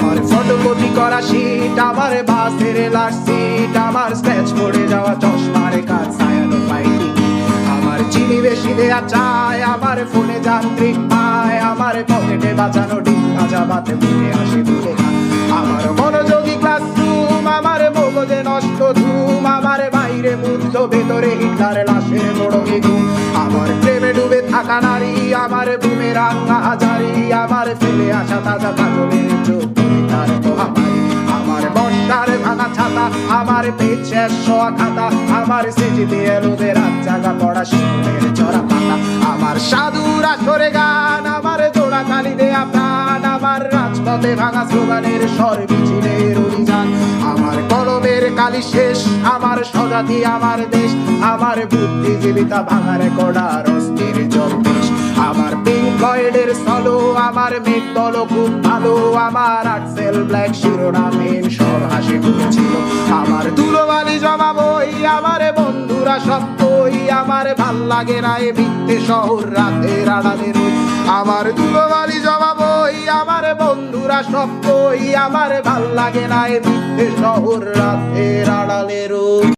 আমার ফটোকপি করা শীট, আমার বাসের লাস্ট সিট, আমার স্ক্র্যাচ পড়ে যাওয়া চশমার কাজ ছায়ানো ফাইটিং, আমার চিনি বেশি দেয়া চায়, আমার ফোনে যান্ত্রিক পায়, আমার পকেটে বাঁচানো ডিম ভাজা ভাতে মুখে আসে ভুলে না, আমার মনোযোগী ক্লাসরুম, আমার মগজে নষ্ট ধুম, আমার বাইরে মুগ্ধ ভেতরে হিটলার লাশের মোড়কে ঘুম, আমার প্রেমে ডুবে থাকা নারী, আমার বুমেরাং হাজারি, আমার ফেলে আসা তাজা কাজলের চোখ তার মহামারী, আমার বর্ষার ভাঙা ছাতা, আমার পেট শেষ শোয়া খাতা, আমার সেজিতে এলোদের রাত জাগা পড়া শিশুদের চড়া পাতা, আমার সাধুর আসরে গান, আমার জোড়া কালি দেয়া প্রাণ, আমার রাজপথে ভাঙা স্লোগানের স্বর মিছিলের অভিযান, আমার কলমের কালি শেষ, আমার স্বজাতি আমার দেশ, আমার বুদ্ধিজীবিতা ভাঙা রেকর্ডার অস্থির জলদেশ, আমার পিঙ্ক ফ্লয়েডের সলো, আমার মেঘ দল খুব ভালো, আমার আক্সেল ব্ল্যাক শিরোনামহীন সব হাসি খুঁজছিল, আমার ধুলোবালি জমা বই, আমার বন্ধুরা সত্যই, আমার ভাল লাগে না এ মিথ্যে শহর রাতের আড়ালে রই, আমার ধুলোবালি জমা বই, আমার বন্ধুরা সত্যই, আমার ভাল লাগে না এ মিথ্যে শহর রাতের আড়ালে রই।